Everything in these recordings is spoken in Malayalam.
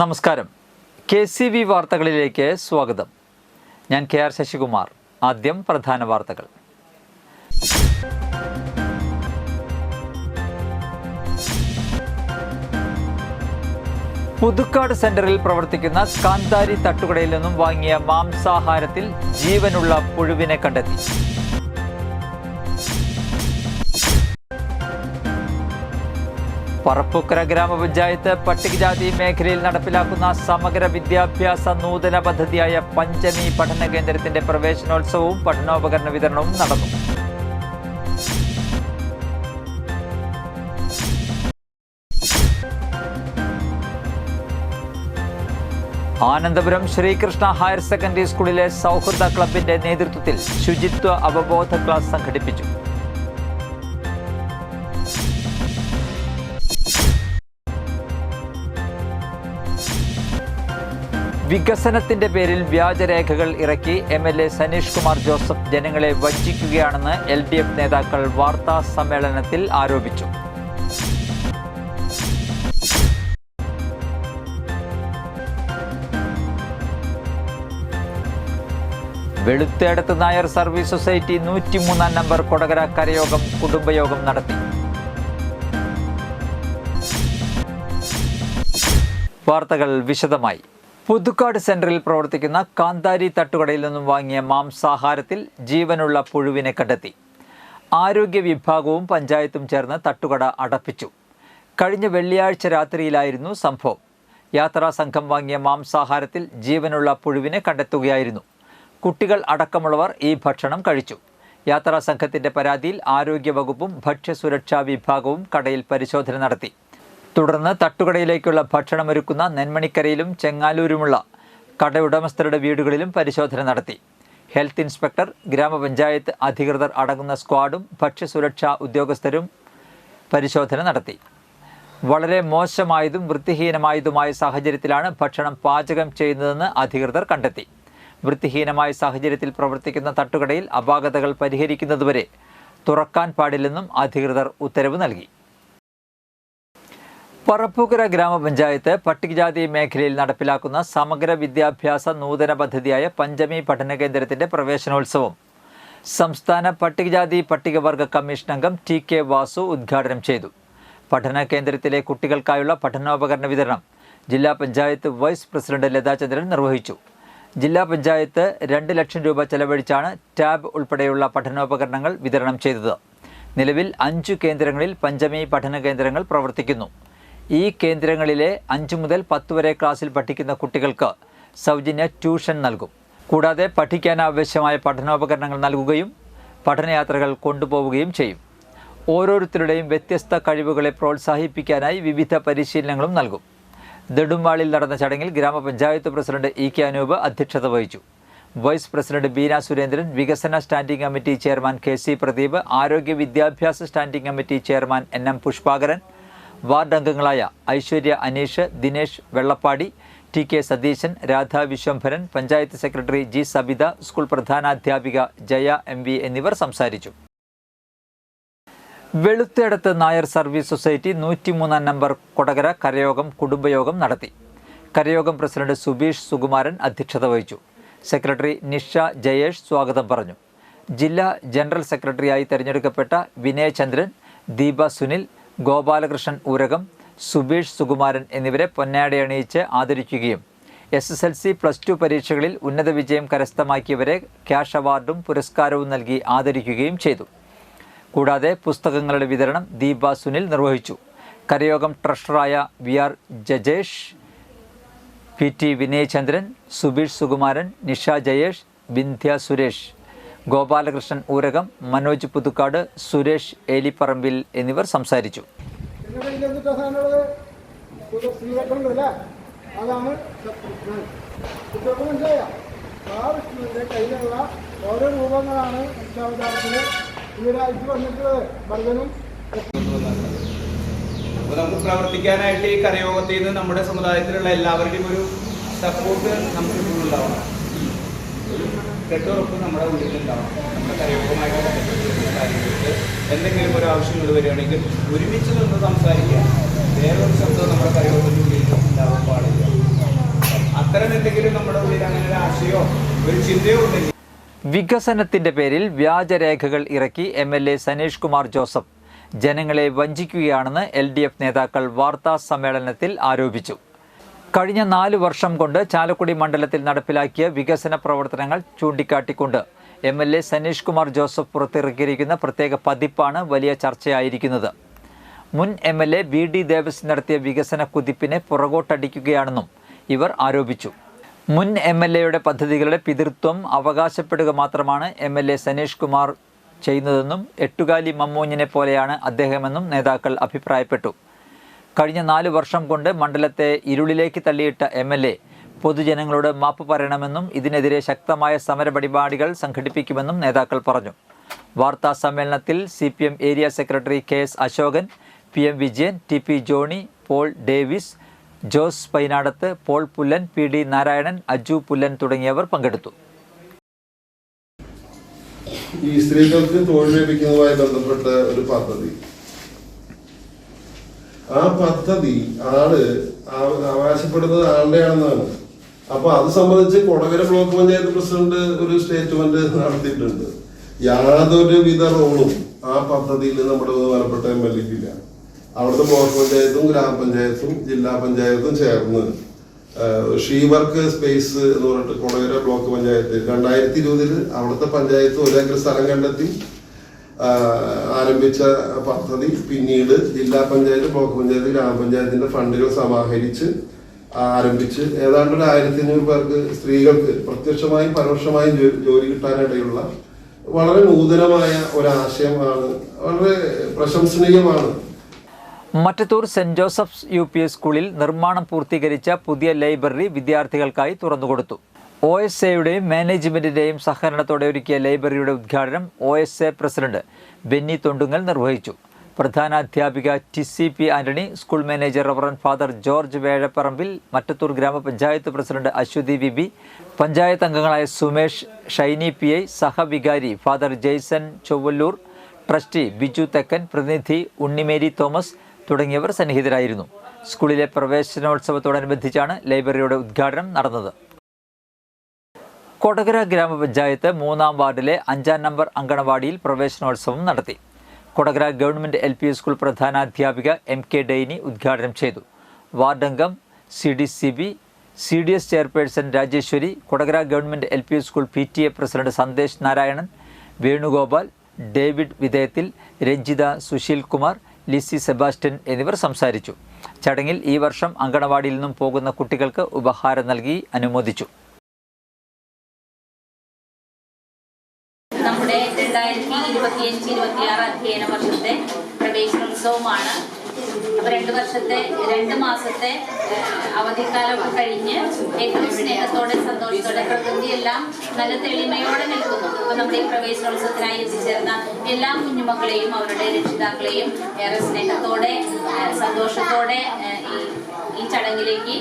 നമസ്കാരം. KCV വാർത്തകളിലേക്ക് സ്വാഗതം. ഞാൻ KR ശശികുമാർ. ആദ്യം പ്രധാന വാർത്തകൾ. പുതുക്കാട് സെന്ററിൽ പ്രവർത്തിക്കുന്ന കാന്താരി തട്ടുകടയിൽ നിന്നും വാങ്ങിയ മാംസാഹാരത്തിൽ ജീവനുള്ള പുഴുവിനെ കണ്ടെത്തി. പറപ്പൂക്കര ഗ്രാമപഞ്ചായത്ത് പട്ടികജാതി മേഖലയിൽ നടപ്പിലാക്കുന്ന സമഗ്ര വിദ്യാഭ്യാസ നൂതന പദ്ധതിയായ പഞ്ചമി പഠന കേന്ദ്രത്തിന്റെ പ്രവേശനോത്സവവും പഠനോപകരണ വിതരണവും നടന്നു. ആനന്ദപുരം ശ്രീകൃഷ്ണ ഹയർ സെക്കൻഡറി സ്കൂളിലെ സൗഹൃദ ക്ലബിന്റെ നേതൃത്വത്തിൽ ശുചിത്വ അവബോധ ക്ലാസ് സംഘടിപ്പിച്ചു. വികസനത്തിന്റെ പേരിൽ വ്യാജരേഖകൾ ഇറക്കി MLA സനീഷ് കുമാർ ജോസഫ് ജനങ്ങളെ വഞ്ചിക്കുകയാണെന്ന് LDF നേതാക്കൾ വാർത്താ സമ്മേളനത്തിൽ ആരോപിച്ചു. Veluthedathu Nair service society 103 number Kodakara കരയോഗം കുടുംബയോഗം നടത്തി. വാർത്തകൾ വിശദമായി. പുതുക്കാട് സെന്ററിൽ പ്രവർത്തിക്കുന്ന കാന്താരി തട്ടുകടയിൽ നിന്നും വാങ്ങിയ മാംസാഹാരത്തിൽ ജീവനുള്ള പുഴുവിനെ കണ്ടെത്തി. ആരോഗ്യ വിഭാഗവും പഞ്ചായത്തും ചേർന്ന് തട്ടുകട അടപ്പിച്ചു. കഴിഞ്ഞ വെള്ളിയാഴ്ച രാത്രിയിലായിരുന്നു സംഭവം. യാത്രാ സംഘം വാങ്ങിയ മാംസാഹാരത്തിൽ ജീവനുള്ള പുഴുവിനെ കണ്ടെത്തുകയായിരുന്നു. കുട്ടികൾ അടക്കമുള്ളവർ ഈ ഭക്ഷണം കഴിച്ചു. യാത്രാ സംഘത്തിന്റെ പരാതിയിൽ ആരോഗ്യവകുപ്പും ഭക്ഷ്യസുരക്ഷാ വിഭാഗവും കടയിൽ പരിശോധന നടത്തി. തുടർന്ന് തട്ടുകടയിലേക്കുള്ള ഭക്ഷണമൊരുക്കുന്ന നെന്മണിക്കരയിലും ചെങ്ങാലൂരുമുള്ള കടയുടമസ്ഥരുടെ വീടുകളിലും പരിശോധന നടത്തി. ഹെൽത്ത് ഇൻസ്പെക്ടർ, ഗ്രാമപഞ്ചായത്ത് അധികൃതർ അടങ്ങുന്ന സ്ക്വാഡും ഭക്ഷ്യസുരക്ഷാ ഉദ്യോഗസ്ഥരും പരിശോധന നടത്തി. വളരെ മോശമായതും വൃത്തിഹീനമായതുമായ സാഹചര്യത്തിലാണ് ഭക്ഷണം പാചകം ചെയ്യുന്നതെന്ന് അധികൃതർ കണ്ടെത്തി. വൃത്തിഹീനമായ സാഹചര്യത്തിൽ പ്രവർത്തിക്കുന്ന തട്ടുകടയിൽ അപാകതകൾ പരിഹരിക്കുന്നതുവരെ തുറക്കാൻ പാടില്ലെന്നും അധികൃതർ ഉത്തരവ് നൽകി. പറപ്പൂക്കര ഗ്രാമപഞ്ചായത്ത് പട്ടികജാതി മേഖലയിൽ നടപ്പിലാക്കുന്ന സമഗ്ര വിദ്യാഭ്യാസ നൂതന പദ്ധതിയായ പഞ്ചമി പഠന കേന്ദ്രത്തിന്റെ പ്രവേശനോത്സവം സംസ്ഥാന പട്ടികജാതി പട്ടികവർഗ കമ്മീഷൻ അംഗം TK വാസു ഉദ്ഘാടനം ചെയ്തു. പഠന കേന്ദ്രത്തിലെ കുട്ടികൾക്കായുള്ള പഠനോപകരണ വിതരണം ജില്ലാ പഞ്ചായത്ത് വൈസ് പ്രസിഡന്റ് ലതാചന്ദ്രൻ നിർവഹിച്ചു. ജില്ലാ പഞ്ചായത്ത് 2 ലക്ഷം രൂപ ചെലവഴിച്ചാണ് ടാബ് ഉൾപ്പെടെയുള്ള പഠനോപകരണങ്ങൾ വിതരണം ചെയ്തത്. നിലവിൽ 5 കേന്ദ്രങ്ങളിൽ പഞ്ചമി പഠന കേന്ദ്രങ്ങൾ പ്രവർത്തിക്കുന്നു. ഈ കേന്ദ്രങ്ങളിലെ 5 മുതൽ 10 വരെ ക്ലാസ്സിൽ പഠിക്കുന്ന കുട്ടികൾക്ക് സൗജന്യ ട്യൂഷൻ നൽകും. കൂടാതെ പഠിക്കാനാവശ്യമായ പഠനോപകരണങ്ങൾ നൽകുകയും പഠനയാത്രകൾ കൊണ്ടുപോവുകയും ചെയ്യും. ഓരോരുത്തരുടെയും വ്യത്യസ്ത കഴിവുകളെ പ്രോത്സാഹിപ്പിക്കാനായി വിവിധ പരിശീലനങ്ങളും നൽകും. നെടുമ്പാളിൽ നടന്ന ചടങ്ങിൽ ഗ്രാമപഞ്ചായത്ത് പ്രസിഡന്റ് EK അനൂപ് അധ്യക്ഷത വഹിച്ചു. വൈസ് പ്രസിഡന്റ് ബീന സുരേന്ദ്രൻ, വികസന standing committee chairman KC Pradeep, ആരോഗ്യ വിദ്യാഭ്യാസ standing committee chairman NM Pushpakaran, ward അംഗങ്ങളായ Aishwarya Aneesh, Dinesh Vellappadi, TK Satheesan, Radha Viswambharan, panchayat secretary G Sabitha, school പ്രധാനാധ്യാപിക ജയ MV എന്നിവർ സംസാരിച്ചു. Veluthedathu Nair service society 103 number Kodakara കരയോഗം കുടുംബയോഗം നടത്തി. കരയോഗം പ്രസിഡന്റ് സുബീഷ് സുകുമാരൻ അധ്യക്ഷത വഹിച്ചു. സെക്രട്ടറി നിഷ ജയേഷ് സ്വാഗതം പറഞ്ഞു. ജില്ലാ ജനറൽ സെക്രട്ടറിയായി തെരഞ്ഞെടുക്കപ്പെട്ട വിനയചന്ദ്രൻ, ദീപ സുനിൽ, ഗോപാലകൃഷ്ണൻ ഊരകം, സുബീഷ് സുകുമാരൻ എന്നിവരെ പൊന്നാടയണിയിച്ച് ആദരിക്കുകയും SSLC, +2 പരീക്ഷകളിൽ ഉന്നത വിജയം കരസ്ഥമാക്കിയവരെ ക്യാഷ് അവാർഡും പുരസ്കാരവും നൽകി ആദരിക്കുകയും ചെയ്തു. കൂടാതെ പുസ്തകങ്ങളുടെ വിതരണം ദീപ സുനിൽ നിർവഹിച്ചു. കരയോഗം ട്രഷററായ VR ജജേഷ്, PT വിനയചന്ദ്രൻ, സുബീഷ് സുകുമാരൻ, നിഷ ജയേഷ്, ബിന്ധ്യ സുരേഷ്, ഗോപാലകൃഷ്ണൻ ഊരകം, മനോജ് പുതുക്കാട്, സുരേഷ് ഏലിപ്പറമ്പിൽ എന്നിവർ സംസാരിച്ചു. ഓരോ രൂപങ്ങളാണ് നമുക്ക് പ്രവർത്തിക്കാനായിട്ട് ഈ കരയോഗത്തിൽ നിന്ന് നമ്മുടെ സമുദായത്തിലുള്ള എല്ലാവരുടെയും ഒരു സപ്പോർട്ട് നമുക്ക് ഉണ്ടാവണം. കെട്ടുറപ്പ് നമ്മുടെ ഉള്ളിലുണ്ടാവണം. നമ്മുടെ കരയോഗമായിട്ട് കാര്യങ്ങൾക്ക് എന്തെങ്കിലും ഒരു ആവശ്യങ്ങൾ വരികയാണെങ്കിൽ ഒരുമിച്ച് നിന്ന് സംസാരിക്കുക. വേറൊരു ശബ്ദം നമ്മുടെ കരയോഗത്തിൻ്റെ ഉള്ളിൽ ഉണ്ടാവാൻ പാടില്ല. അത്തരം എന്തെങ്കിലും നമ്മുടെ ഉള്ളിൽ അങ്ങനെ ഒരു ആശയോ ഒരു ചിന്തയോ ഉണ്ടെങ്കിൽ വികസനത്തിന്റെ പേരിൽ വ്യാജരേഖകൾ ഇറക്കി MLA സനീഷ് കുമാർ ജോസഫ് ജനങ്ങളെ വഞ്ചിക്കുകയാണെന്ന് LDF നേതാക്കൾ വാർത്താ സമ്മേളനത്തിൽ ആരോപിച്ചു. കഴിഞ്ഞ 4 വർഷം കൊണ്ട് ചാലക്കുടി മണ്ഡലത്തിൽ നടപ്പിലാക്കിയ വികസന പ്രവർത്തനങ്ങൾ ചൂണ്ടിക്കാട്ടിക്കൊണ്ട് MLA സനീഷ് കുമാർ ജോസഫ് പുറത്തിറക്കിയിരിക്കുന്ന പ്രത്യേക പതിപ്പാണ് വലിയ ചർച്ചയായിരിക്കുന്നത്. മുൻ MLA BD ദേവസ് നടത്തിയ വികസന കുതിപ്പിനെ പുറകോട്ടടിക്കുകയാണെന്നും ഇവർ ആരോപിച്ചു. മുൻ MLAയുടെ പദ്ധതികളുടെ പിതൃത്വം അവകാശപ്പെടുക മാത്രമാണ് MLA സനീഷ് കുമാർ ചെയ്യുന്നതെന്നും എട്ടുകാലി മമ്മൂഞ്ഞിനെ പോലെയാണ് അദ്ദേഹമെന്നും നേതാക്കൾ അഭിപ്രായപ്പെട്ടു. കഴിഞ്ഞ 4 വർഷം കൊണ്ട് മണ്ഡലത്തെ ഇരുളിലേക്ക് തള്ളിയിട്ട MLA പൊതുജനങ്ങളോട് മാപ്പ് പറയണമെന്നും ഇതിനെതിരെ ശക്തമായ സമരപരിപാടികൾ സംഘടിപ്പിക്കുമെന്നും നേതാക്കൾ പറഞ്ഞു. വാർത്താ സമ്മേളനത്തിൽ CPM area secretary KS Ashokan, PM Vijayan, TP Johny, Paul Davis, Jose Painadath, Paul Pullan, PD Narayanan, Aju Pullan തുടങ്ങിയവർ പങ്കെടുത്തു. ഈ സ്ത്രീകൾക്ക് തൊഴിൽ ലഭിക്കുന്നതുമായി ബന്ധപ്പെട്ട ഒരു പദ്ധതി, ആ പദ്ധതി അവകാശപ്പെടുന്നത് ആളുടെയാണെന്നാണ്. അപ്പൊ അത് സംബന്ധിച്ച് കൊടകര ബ്ലോക്ക് പഞ്ചായത്ത് പ്രസിഡന്റ് ഒരു സ്റ്റേറ്റ്മെന്റ് നടത്തിയിട്ടുണ്ട്. യാതൊരുവിധ റോളും ആ പദ്ധതിയിൽ നമ്മുടെ ബന്ധപ്പെട്ട MLAക്ക് ഇല്ല. അവിടുത്തെ ബ്ലോക്ക് പഞ്ചായത്തും ഗ്രാമപഞ്ചായത്തും ജില്ലാ പഞ്ചായത്തും ചേർന്ന് ഷീ വർക്ക് സ്പേസ് എന്ന് പറഞ്ഞിട്ട് കൊടകര ബ്ലോക്ക് പഞ്ചായത്ത് 2020 അവിടുത്തെ പഞ്ചായത്ത് 1 ഏക്കർ സ്ഥലം കണ്ടെത്തി ആരംഭിച്ച പദ്ധതി പിന്നീട് ജില്ലാ പഞ്ചായത്ത്, ബ്ലോക്ക് പഞ്ചായത്ത്, ഗ്രാമപഞ്ചായത്തിന്റെ ഫണ്ടുകൾ സമാഹരിച്ച് ആരംഭിച്ച് ഏതാണ്ട് 1500 പേർക്ക് സ്ത്രീകൾക്ക് പ്രത്യക്ഷമായും പരോക്ഷമായും ജോലി കിട്ടാനിടയുള്ള വളരെ നൂതനമായ ഒരാശയമാണ്, വളരെ പ്രശംസനീയമാണ്. മറ്റത്തൂർ സെന്റ് ജോസഫ്സ് UP സ്കൂളിൽ നിർമ്മാണം പൂർത്തീകരിച്ച പുതിയ ലൈബ്രറി വിദ്യാർത്ഥികൾക്കായി തുറന്നുകൊടുത്തു. OSAയുടെയും മാനേജ്മെന്റിന്റെയും സഹകരണത്തോടെ ഒരുക്കിയ ലൈബ്രറിയുടെ ഉദ്ഘാടനം OSA പ്രസിഡന്റ് ബെന്നി തൊണ്ടുങ്ങൽ നിർവഹിച്ചു. പ്രധാനാധ്യാപിക TCP Antony, school manager reverend father George Vezhaparambil, Mattathur ഗ്രാമപഞ്ചായത്ത് പ്രസിഡന്റ് അശ്വതി വിബി, പഞ്ചായത്ത് അംഗങ്ങളായ സുമേഷ്, ഷൈനി PI, സഹവികാരി ഫാദർ ജെയ്സൺ ചൊവ്വല്ലൂർ, ട്രസ്റ്റി ബിജു തെക്കൻ, പ്രതിനിധി ഉണ്ണിമേരി തോമസ് തുടങ്ങിയവർ സന്നിഹിതരായിരുന്നു. സ്കൂളിലെ പ്രവേശനോത്സവത്തോടനുബന്ധിച്ചാണ് ലൈബ്രറിയുടെ ഉദ്ഘാടനം നടന്നത്. കൊടകര ഗ്രാമപഞ്ചായത്ത് 3-ാം വാർഡിലെ 5-ാം നമ്പർ അങ്കണവാടിയിൽ പ്രവേശനോത്സവം നടത്തി. കൊടകര ഗവൺമെന്റ് LP സ്കൂൾ പ്രധാനാധ്യാപിക MK ഡെയ്നി ഉദ്ഘാടനം ചെയ്തു. വാർഡംഗം CDCB, CDS chairperson Rajeswari, Kodakara government LP school PTA president Sandesh Narayanan, Venugopal, David Vidheyathil, Ranjitha, Susheel Kumar, Lissy Sebastian എന്നിവർ സംസാരിച്ചു. ചടങ്ങിൽ ഈ വർഷം അങ്കണവാടിയിൽ നിന്നും പോകുന്ന കുട്ടികൾക്ക് ഉപഹാരം നൽകി അനുമോദിച്ചു. നമ്മുടെ 2025-26 അധ്യയന വർഷത്തെ പ്രവേശനോത്സവമാണ്. അപ്പോൾ 2 മാസത്തെ അവധിക്കാലമൊക്കെ കഴിഞ്ഞ് ഏറ്റവും സ്നേഹത്തോടെ സന്തോഷത്തോടെ പ്രകൃതിയെല്ലാം നല്ല തെളിമയോടെ നിൽക്കുന്നു. അപ്പോൾ നമ്മുടെ ഈ പ്രവേശനോത്സവത്തിനായി എത്തിച്ചേർന്ന എല്ലാ കുഞ്ഞുമക്കളെയും അവരുടെ രക്ഷിതാക്കളെയും ഏറെ സ്നേഹത്തോടെ സന്തോഷത്തോടെ ഈ ചടങ്ങിലേക്ക്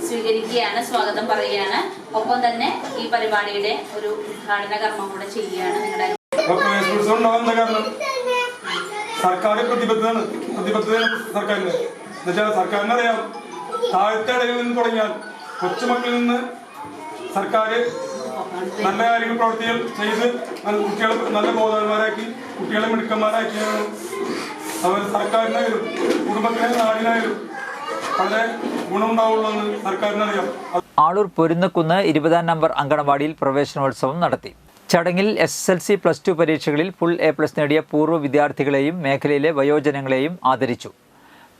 സ്വീകരിക്കുകയാണ്, സ്വാഗതം പറയുകയാണ്. ഒപ്പം തന്നെ ഈ പരിപാടിയുടെ ഒരു ഉദ്ഘാടന കർമ്മം കൂടെ ചെയ്യുകയാണ്. നിങ്ങളുടെ സർക്കാർ പ്രതിബദ്ധതയാണ് സർക്കാരിന്. എന്നുവെച്ചാൽ സർക്കാരിനറിയാം, താഴത്തെ ഇടയിൽ നിന്ന് തുടങ്ങിയാൽ കൊച്ചുമക്കളിൽ നിന്ന് സർക്കാർ നല്ല കാര്യങ്ങൾ പ്രവർത്തികൾ ചെയ്ത് കുട്ടികളെ നല്ല ബോധവാന്മാരാക്കി കുട്ടികളെ മിടുക്കന്മാരാക്കിയാണ് അവർ സർക്കാരിനായാലും കുടുംബത്തിനായാലും നാടിനായാലും വളരെ ഗുണമുണ്ടാവുള്ളൂ എന്ന് സർക്കാരിനറിയാം. ആളൂർ പൊരുന്നക്കുന്ന് 20-ാം നമ്പർ അങ്കണവാടിയിൽ പ്രവേശനോത്സവം നടത്തി. ചടങ്ങിൽ SSLC +2 പരീക്ഷകളിൽ ഫുൾ A+ നേടിയ പൂർവ്വ വിദ്യാർത്ഥികളെയും മേഖലയിലെ വയോജനങ്ങളെയും ആദരിച്ചു.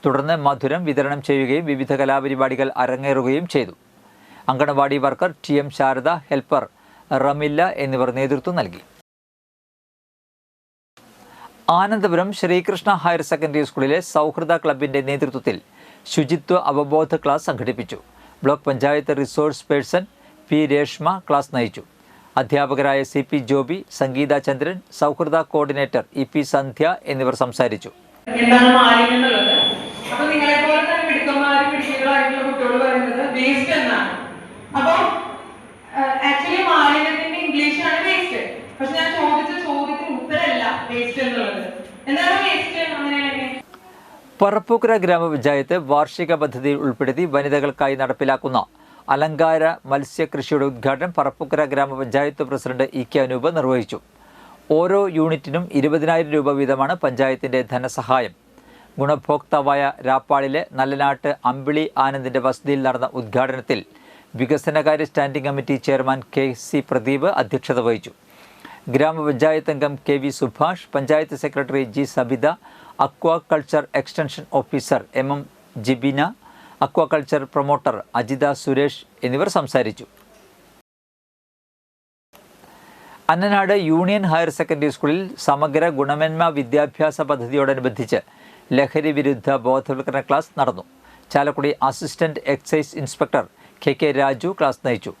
തുടർന്ന് മധുരം വിതരണം ചെയ്യുകയും വിവിധ കലാപരിപാടികൾ അരങ്ങേറുകയും ചെയ്തു. Anganwadi worker TM Sarada, helper Ramilla എന്നിവർ നേതൃത്വം നൽകി. ആനന്ദപുരം ശ്രീകൃഷ്ണ ഹയർ സെക്കൻഡറി സ്കൂളിലെ സൗഹൃദ ക്ലബിന്റെ നേതൃത്വത്തിൽ ശുചിത്വ അവബോധ ക്ലാസ് സംഘടിപ്പിച്ചു. Block panchayat resource person P Reshma class നയിച്ചു. അധ്യാപകരായ CP ജോബി, സംഗീത ചന്ദ്രൻ, സൗഹൃദ കോർഡിനേറ്റർ EP സന്ധ്യ എന്നിവർ സംസാരിച്ചു. എന്താണ് മാലിന്യം എന്നുള്ളത്? അപ്പൊ നിങ്ങളെ പോലെ തന്നെ മിടുക്കന്മാരും മിടുക്കികളായിട്ടുള്ള കുട്ടികൾ പറയുന്നത് വേസ്റ്റ് എന്നാണ്. അപ്പൊ ആക്ച്വലി മാലിന്യത്തിന്റെ ഇംഗ്ലീഷാണ് വേസ്റ്റ്. പക്ഷെ ഞാൻ ചോദിച്ച ചോദ്യത്തിന് ഉത്തരമല്ല വേസ്റ്റ് എന്നുള്ളത്. എന്താണ് വേസ്റ്റ്? അങ്ങനെയാണെങ്കിൽ പറപ്പൂക്കര ഗ്രാമപഞ്ചായത്ത് വാർഷിക പദ്ധതിയിൽ ഉൾപ്പെടുത്തി വനിതകൾക്കായി നടപ്പിലാക്കുന്ന അലങ്കാര മത്സ്യകൃഷിയുടെ ഉദ്ഘാടനം പറപ്പൂക്കര ഗ്രാമപഞ്ചായത്ത് പ്രസിഡന്റ് ഇ.കെ. അനൂപ് നിർവഹിച്ചു. ഓരോ യൂണിറ്റിനും 20,000 രൂപ വീതമാണ് പഞ്ചായത്തിന്റെ ധനസഹായം. ഗുണഭോക്താവായ രാപ്പാളിലെ നല്ലനാട്ട് അമ്പിളി ആനന്ദിന്റെ വസതിയിൽ നടന്ന ഉദ്ഘാടനത്തിൽ വികസനകാര്യ standing committee chairman KC. Pradeep അധ്യക്ഷത വഹിച്ചു. ഗ്രാമപഞ്ചായത്ത് അംഗം KV. Subhash, panchayat secretary G. Sabitha, aquaculture extension officer M. Jibina, aquaculture promoter Ajitha Suresh എന്നിവർ സംസാരിച്ചു. അന്നനാട് യൂണിയൻ ഹയർ സെക്കൻഡറി സ്കൂളിൽ സമഗ്ര ഗുണമേന്മ വിദ്യാഭ്യാസ പദ്ധതിയോടനുബന്ധിച്ച് ലഹരി വിരുദ്ധ ബോധവൽക്കരണ ക്ലാസ് നടന്നു. Chalakudy assistant excise inspector K. Raju class നയിച്ചു.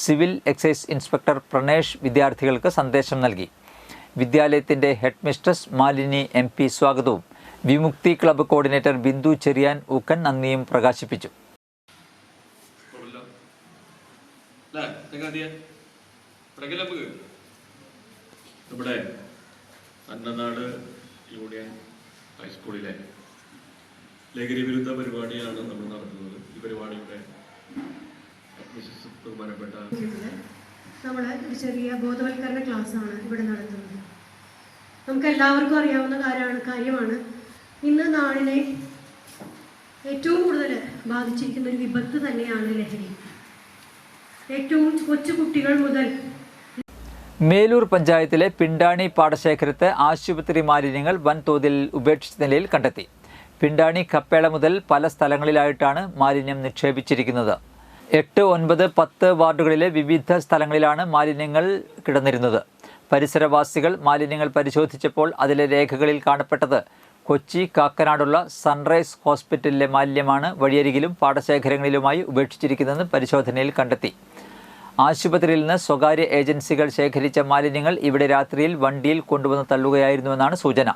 സിവിൽ എക്സൈസ് ഇൻസ്പെക്ടർ പ്രണേഷ് വിദ്യാർത്ഥികൾക്ക് സന്ദേശം നൽകി. വിദ്യാലയത്തിന്റെ ഹെഡ് മിസ്ട്രസ് മാലിനി MP സ്വാഗതവും വിമുക്തി ക്ലബ്ബ് കോർഡിനേറ്റർ ബിന്ദു ചെറിയാൻ ഊക്കൻ നന്ദിയും പ്രകാശിപ്പിച്ചു. നമ്മുടെ അന്നനാട് യൂണിയൻ ഹൈസ്കൂളിലെ ലഹരി വിരുദ്ധ പരിപാടിയാണ് നമ്മൾ നടത്തുന്നത്. ഈ പരിപാടിയുടെ ബഹുമാനപ്പെട്ട നമ്മൾ ഒരു ചെറിയ ബോധവൽക്കരണ ക്ലാസ്സാണ് ഇവിടെ നടത്തുന്നത്. നമുക്ക് എല്ലാവർക്കും അറിയാവുന്ന കാര്യമാണ് ഇന്ന് നാടിനെ ഏറ്റവും കൂടുതൽ ബാധിച്ചിരിക്കുന്ന ഒരു വിപത്ത് തന്നെയാണ് ലഹരി. ഏറ്റവും കൊച്ചു കുട്ടികൾ മുതൽ. മേലൂർ പഞ്ചായത്തിലെ പിണ്ടാണി പാടശേഖരത്ത് ആശുപത്രി മാലിന്യങ്ങൾ വൻതോതിൽ ഉപേക്ഷിച്ച നിലയിൽ കണ്ടെത്തി. പിണ്ടാണി കപ്പേള മുതൽ പല സ്ഥലങ്ങളിലായിട്ടാണ് മാലിന്യം നിക്ഷേപിച്ചിരിക്കുന്നത്. 8, 9, 10 വാർഡുകളിലെ വിവിധ സ്ഥലങ്ങളിലാണ് മാലിന്യങ്ങൾ കിടന്നിരുന്നത്. പരിസരവാസികൾ മാലിന്യങ്ങൾ പരിശോധിച്ചപ്പോൾ അതിലെ രേഖകളിൽ കാണപ്പെട്ടത് കൊച്ചി കാക്കനാടുള്ള സൺറൈസ് ഹോസ്പിറ്റലിലെ മാലിന്യമാണ് വഴിയരികിലും പാടശേഖരങ്ങളിലുമായി ഉപേക്ഷിച്ചിരിക്കുന്നതെന്ന് പരിശോധനയിൽ കണ്ടെത്തി. ആശുപത്രിയിൽ നിന്ന് സ്വകാര്യ ഏജൻസികൾ ശേഖരിച്ച മാലിന്യങ്ങൾ ഇവിടെ രാത്രിയിൽ വണ്ടിയിൽ കൊണ്ടുവന്ന് തള്ളുകയായിരുന്നുവെന്നാണ് സൂചന.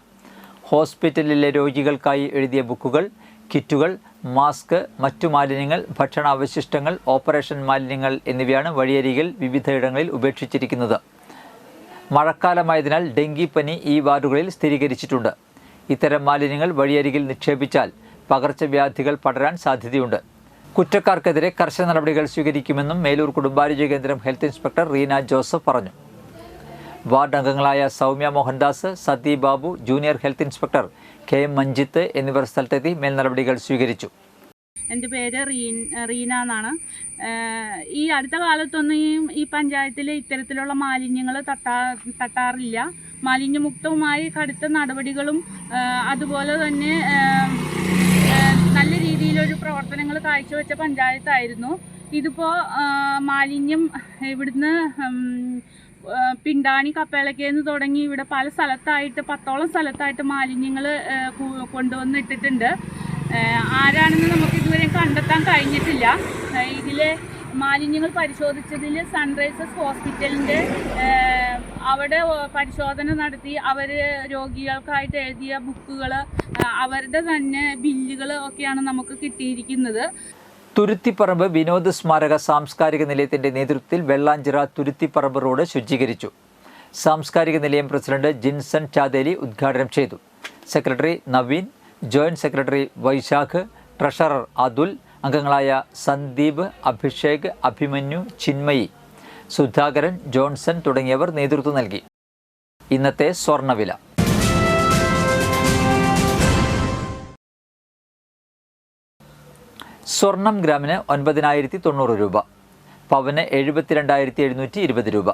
ഹോസ്പിറ്റലിലെ രോഗികൾക്കായി എഴുതിയ ബുക്കുകൾ, കിറ്റുകൾ, മാസ്ക്, മറ്റു മാലിന്യങ്ങൾ, ഭക്ഷണാവശിഷ്ടങ്ങൾ, ഓപ്പറേഷൻ മാലിന്യങ്ങൾ എന്നിവയാണ് വഴിയരികിൽ വിവിധയിടങ്ങളിൽ ഉപേക്ഷിച്ചിരിക്കുന്നത്. മഴക്കാലമായതിനാൽ ഡെങ്കിപ്പനി ഈ വാർഡുകളിൽ സ്ഥിരീകരിച്ചിട്ടുണ്ട്. ഇത്തരം മാലിന്യങ്ങൾ വഴിയരികിൽ നിക്ഷേപിച്ചാൽ പകർച്ചവ്യാധികൾ പടരാൻ സാധ്യതയുണ്ട്. കുറ്റക്കാർക്കെതിരെ കർശന നടപടികൾ സ്വീകരിക്കുമെന്നും മേലൂർ കുടുംബാരോഗ്യ കേന്ദ്രം ഹെൽത്ത് ഇൻസ്പെക്ടർ റീന ജോസഫ് പറഞ്ഞു. വാർഡ് അംഗങ്ങളായ Soumya Mohandas, Sathi Babu, junior health inspector KM Manjith എന്നിവർ സ്ഥലത്തെത്തി മേൽനടപടികൾ സ്വീകരിച്ചു. എൻ്റെ പേര് റീന എന്നാണ്. ഈ അടുത്ത കാലത്തൊന്നും ഈ പഞ്ചായത്തിൽ ഇത്തരത്തിലുള്ള മാലിന്യങ്ങൾ തട്ടാറില്ല. മാലിന്യമുക്തവുമായി കടുത്ത നടപടികളും അതുപോലെ തന്നെ നല്ല രീതിയിലൊരു പ്രവർത്തനങ്ങൾ കാഴ്ചവെച്ച പഞ്ചായത്തായിരുന്നു. ഇതിപ്പോൾ മാലിന്യം ഇവിടുന്ന് പിണ്ടാണി കപ്പേളക്കേന്ന് തുടങ്ങി ഇവിടെ പല സ്ഥലത്തായിട്ട് 10ഓളം സ്ഥലത്തായിട്ട് മാലിന്യങ്ങൾ കൊണ്ടുവന്നിട്ടിട്ടുണ്ട്. ആരാണെന്ന് നമുക്ക് ഇതുവരെ കണ്ടെത്താൻ കഴിഞ്ഞിട്ടില്ല. ഇതിലെ മാലിന്യങ്ങൾ പരിശോധിച്ചതിൽ സൺറൈസസ് ഹോസ്പിറ്റലിൻ്റെ അവിടെ പരിശോധന നടത്തി അവർ രോഗികൾക്കായിട്ട് എഴുതിയ ബുക്കുകൾ, അവരുടെ തന്നെ ബില്ലുകൾ ഒക്കെയാണ് നമുക്ക് കിട്ടിയിരിക്കുന്നത്. തുരുത്തിപ്പറമ്പ് വിനോദ സ്മാരക സാംസ്കാരിക നിലയത്തിന്റെ നേതൃത്വത്തിൽ വെള്ളാഞ്ചിറ തുരുത്തിപ്പറമ്പ് റോഡ് ശുചീകരിച്ചു. സാംസ്കാരിക നിലയം പ്രസിഡന്റ് ജിൻസൺ ചാദേലി ഉദ്ഘാടനം ചെയ്തു. Secretary Naveen, joint secretary Vaishakh, treasurer Athul, അംഗങ്ങളായ സന്ദീപ്, അഭിഷേക്, അഭിമന്യു, ചിന്മയി, സുധാകരൻ, ജോൺസൺ തുടങ്ങിയവർ നേതൃത്വം നൽകി. ഇന്നത്തെ സ്വർണ്ണവില. സ്വർണം ഗ്രാമിന് 9,090 രൂപ, പവന് 72,720 രൂപ.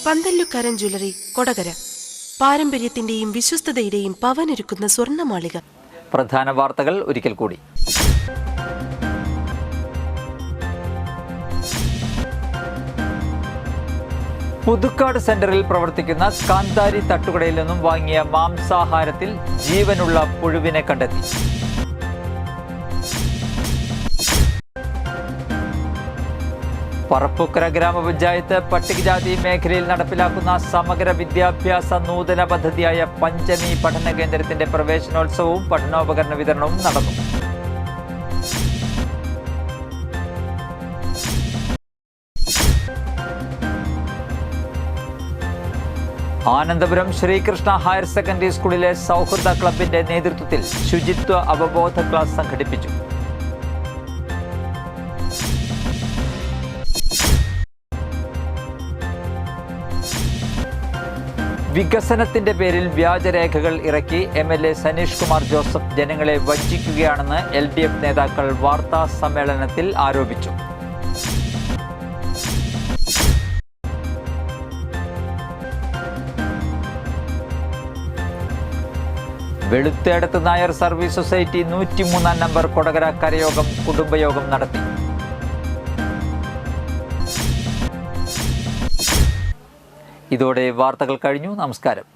പന്തല്ലുക്കാരൻ ജ്വല്ലറി കൊടകര. പാരമ്പര്യത്തിന്റെയും വിശ്വസ്തതയുടെയും പവനൊരുക്കുന്ന സ്വർണ്ണമാളിക. പ്രധാന വാർത്തകൾ ഒരിക്കൽ കൂടി. പുതുക്കാട് സെന്ററിൽ പ്രവർത്തിക്കുന്ന കാന്താരി തട്ടുകടയിൽ നിന്നും വാങ്ങിയ മാംസാഹാരത്തിൽ ജീവനുള്ള പുഴുവിനെ കണ്ടെത്തി. പറപ്പൂക്കര ഗ്രാമപഞ്ചായത്ത് പട്ടികജാതി മേഖലയിൽ നടപ്പിലാക്കുന്ന സമഗ്ര വിദ്യാഭ്യാസ നൂതന പദ്ധതിയായ പഞ്ചമി പഠന കേന്ദ്രത്തിന്റെ പ്രവേശനോത്സവവും പഠനോപകരണ വിതരണവും നടന്നു. ആനന്ദപുരം ശ്രീകൃഷ്ണ ഹയർ സെക്കൻഡറി സ്കൂളിലെ സൗഹൃദ ക്ലബിന്റെ നേതൃത്വത്തിൽ ശുചിത്വ അവബോധ ക്ലാസ് സംഘടിപ്പിച്ചു. വികസനത്തിന്റെ പേരിൽ വ്യാജരേഖകൾ ഇറക്കി MLA സനീഷ് കുമാർ ജോസഫ് ജനങ്ങളെ വഞ്ചിക്കുകയാണെന്ന് LDF നേതാക്കൾ വാർത്താ സമ്മേളനത്തിൽ ആരോപിച്ചു. Veluthedathu Nair service society 103 number Kodakara കരയോഗം കുടുംബയോഗം നടത്തി. ഇതോടെ വാർത്തകൾ കഴിഞ്ഞു. നമസ്കാരം.